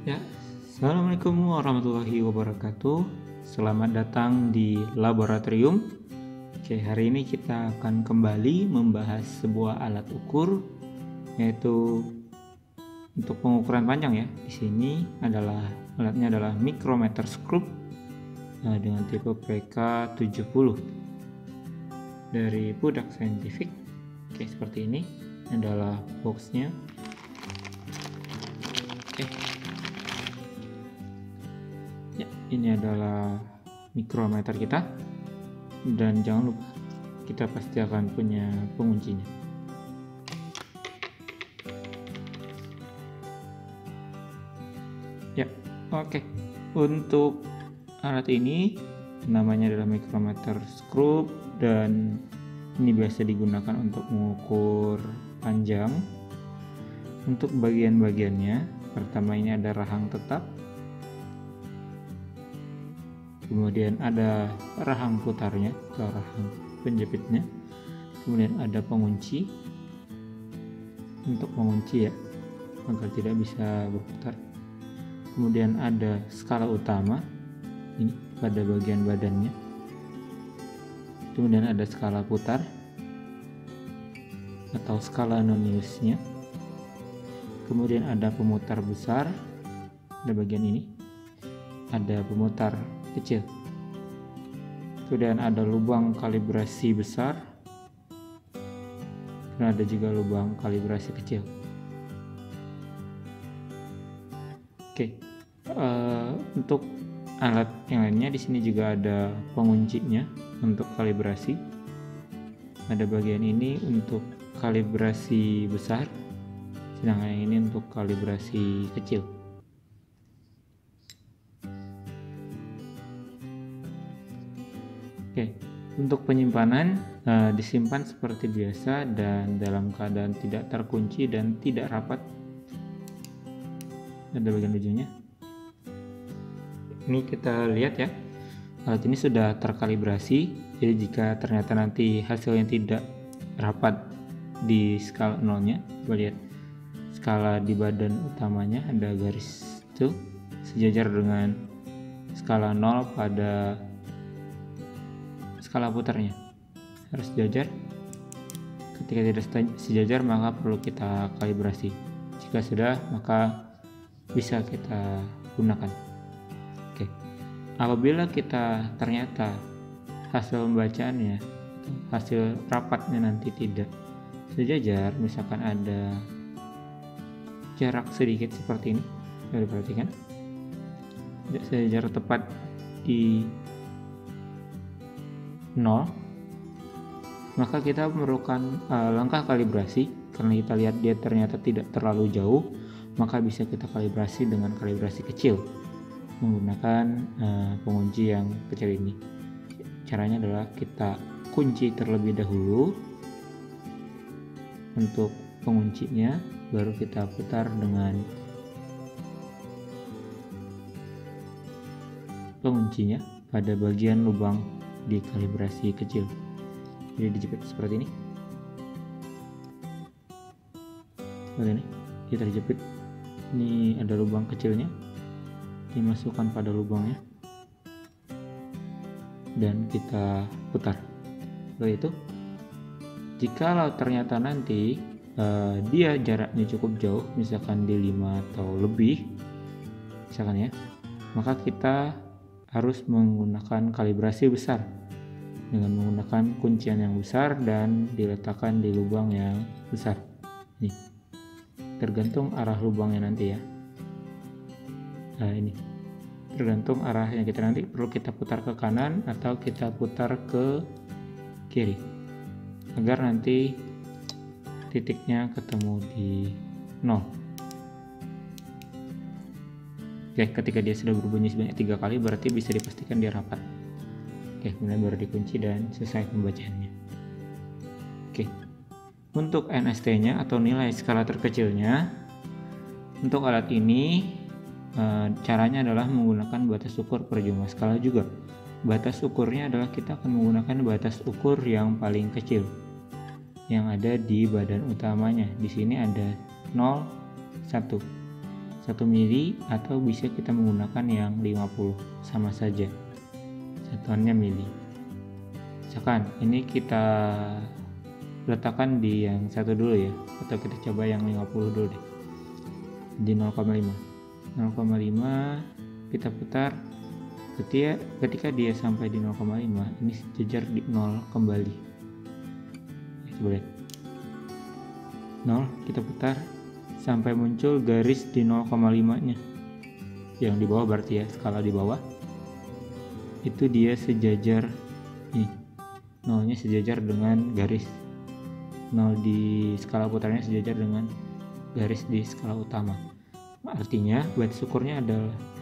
Ya, Assalamualaikum warahmatullahi wabarakatuh. Selamat datang di laboratorium. Oke, hari ini kita akan kembali membahas sebuah alat ukur, yaitu untuk pengukuran panjang ya. Di sini alatnya adalah micrometer screw dengan tipe PK70 dari Budak Scientific. Oke, seperti ini adalah boxnya. Oke. Ya, ini adalah mikrometer kita, dan jangan lupa kita pasti akan punya penguncinya. Ya, oke. Untuk alat ini namanya adalah micrometer screw, dan ini biasa digunakan untuk mengukur panjang. Untuk bagian-bagiannya, pertama ini ada rahang tetap, kemudian ada rahang putarnya atau rahang penjepitnya, kemudian ada pengunci untuk mengunci ya agar tidak bisa berputar, kemudian ada skala utama ini pada bagian badannya, kemudian ada skala putar atau skala noniusnya, kemudian ada pemutar besar pada bagian ini, ada pemutar kecil, kemudian ada lubang kalibrasi besar, dan ada juga lubang kalibrasi kecil. Oke, untuk alat yang lainnya di sini juga ada penguncinya untuk kalibrasi. Ada bagian ini untuk kalibrasi besar, sedangkan yang ini untuk kalibrasi kecil. Oke, untuk penyimpanan disimpan seperti biasa dan dalam keadaan tidak terkunci dan tidak rapat. Ada bagian ujungnya. Ini kita lihat ya, alat ini sudah terkalibrasi. Jadi jika ternyata nanti hasilnya tidak rapat di skala nolnya, coba lihat skala di badan utamanya ada garis itu sejajar dengan skala 0 pada skala putarnya, harus sejajar. Ketika tidak sejajar maka perlu kita kalibrasi. Jika sudah maka bisa kita gunakan. Oke, apabila kita ternyata hasil pembacaannya, hasil rapatnya nanti tidak sejajar, misalkan ada jarak sedikit seperti ini, bisa diperhatikan tidak sejajar tepat di 0, maka kita memerlukan langkah kalibrasi. Karena kita lihat dia ternyata tidak terlalu jauh, maka bisa kita kalibrasi dengan kalibrasi kecil menggunakan pengunci yang kecil ini. Caranya adalah kita kunci terlebih dahulu untuk penguncinya, baru kita putar dengan penguncinya pada bagian lubang di kalibrasi kecil. Jadi dijepit seperti ini. Seperti ini, kita dijepit. Ini ada lubang kecilnya, dimasukkan pada lubangnya dan kita putar. Seperti itu. Jikalau ternyata nanti dia jaraknya cukup jauh, misalkan di 5 atau lebih, misalkan ya, maka kita harus menggunakan kalibrasi besar dengan menggunakan kuncian yang besar dan diletakkan di lubang yang besar. Nih, tergantung arah lubangnya nanti ya. Nah, ini tergantung arahnya, kita nanti perlu kita putar ke kanan atau kita putar ke kiri agar nanti titiknya ketemu di 0. Oke, ketika dia sudah berbunyi sebanyak 3 kali berarti bisa dipastikan dia rapat. Oke, kemudian baru dikunci dan selesai pembacaannya. Oke, untuk NST-nya atau nilai skala terkecilnya, untuk alat ini caranya adalah menggunakan batas ukur per jumlah skala juga. Batas ukurnya adalah kita akan menggunakan batas ukur yang paling kecil yang ada di badan utamanya. Di sini ada 0, 1. 1 mili atau bisa kita menggunakan yang 50, sama saja satuannya mili. Misalkan ini kita letakkan di yang 1 dulu ya, atau kita coba yang 50 dulu deh, di 0,5 kita putar. Ketika dia sampai di 0,5 ini sejajar di 0 kembali ya, coba lihat 0, kita putar sampai muncul garis di 0,5 nya yang di bawah, berarti ya skala di bawah itu dia sejajar nih, 0 nya sejajar dengan garis 0 di skala putarnya sejajar dengan garis di skala utama. Artinya batas ukurnya adalah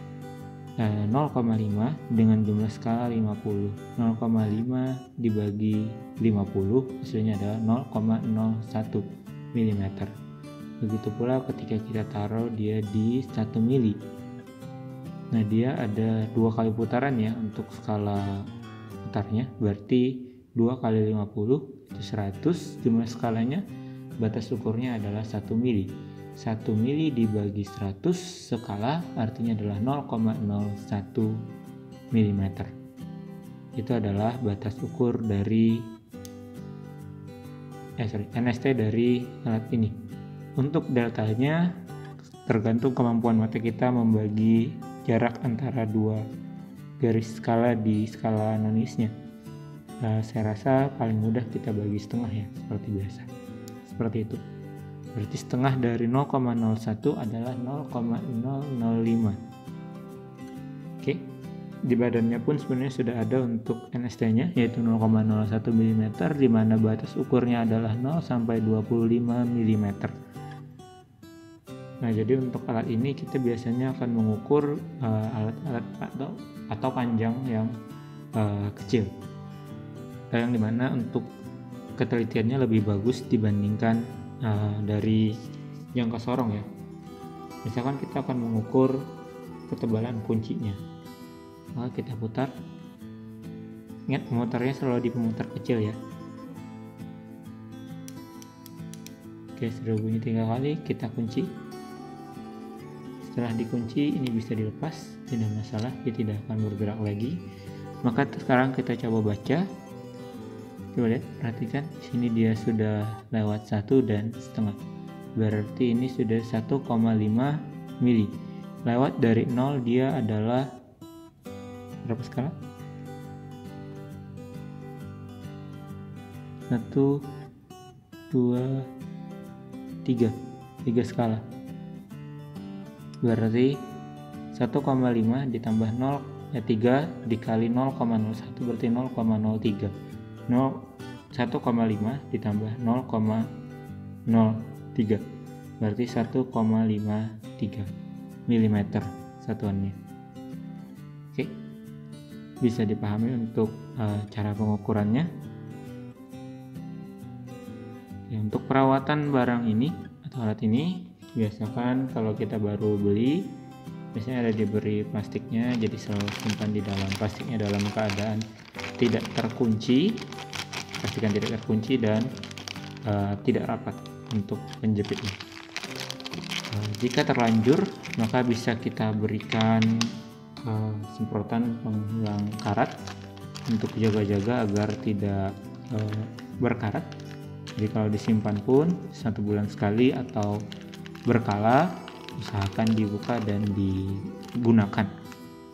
0,5 dengan jumlah skala 50. 0,5 dibagi 50 hasilnya adalah 0,01 mm. Begitu pula ketika kita taruh dia di 1 mili. Nah, dia ada 2 kali putaran ya untuk skala putarnya, berarti 2 kali 50 itu 100, jumlah skalanya batas ukurnya adalah 1 mili. 1 mili dibagi 100 skala artinya adalah 0,01 mm. Itu adalah batas ukur dari NST dari alat ini. Untuk deltanya tergantung kemampuan mata kita membagi jarak antara 2 garis skala di skala nonisnya. Saya rasa paling mudah kita bagi setengah ya, seperti biasa. Seperti itu. Berarti setengah dari 0,01 adalah 0,005. Oke. Di badannya pun sebenarnya sudah ada untuk NST-nya yaitu 0,01 mm, di mana batas ukurnya adalah 0 sampai 25 mm. Nah, jadi untuk alat ini kita biasanya akan mengukur alat-alat atau panjang yang kecil. Yang dimana untuk ketelitiannya lebih bagus dibandingkan dari jangka sorong ya. Misalkan kita akan mengukur ketebalan kuncinya, maka kita putar. Ingat, pemutarnya selalu di pemutar kecil ya. Oke, sudah bunyi 3 kali, kita kunci. Setelah dikunci ini bisa dilepas, tidak masalah, dia tidak akan bergerak lagi. Maka sekarang kita coba baca. Coba lihat, perhatikan di sini dia sudah lewat 1,5, berarti ini sudah 1,5 mili. Lewat dari 0 dia adalah berapa skala? 1, 2, 3 skala. Berarti 1,5 ditambah 0 ya 3 dikali 0,01 berarti 0,03. 1,5 ditambah 0,03 berarti 1,53 mm satuannya. Oke, bisa dipahami untuk cara pengukurannya. Ya, untuk perawatan barang ini atau alat ini biasakan kalau kita baru beli biasanya ada diberi plastiknya, jadi selalu simpan di dalam plastiknya dalam keadaan tidak terkunci, pastikan tidak terkunci dan tidak rapat untuk penjepitnya. Jika terlanjur maka bisa kita berikan semprotan penghilang karat untuk jaga-jaga agar tidak berkarat. Jadi kalau disimpan pun 1 bulan sekali atau berkala usahakan dibuka dan digunakan,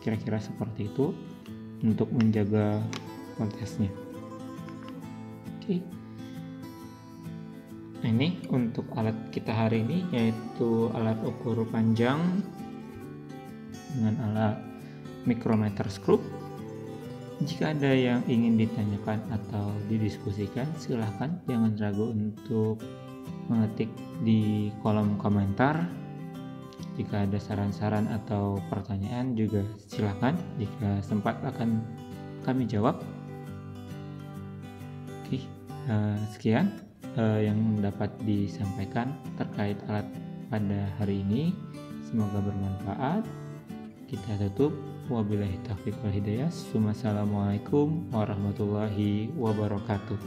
kira-kira seperti itu untuk menjaga kualitasnya. Oke. Nah, ini untuk alat kita hari ini yaitu alat ukur panjang dengan alat micrometer screw. Jika ada yang ingin ditanyakan atau didiskusikan, silahkan jangan ragu untuk mengetik di kolom komentar. Jika ada saran-saran atau pertanyaan juga silahkan, jika sempat akan kami jawab. Oke, sekian yang dapat disampaikan terkait alat pada hari ini. Semoga bermanfaat. Kita tutup. Wabillahi taufiq wal hidayah. Wassalamualaikum warahmatullahi wabarakatuh.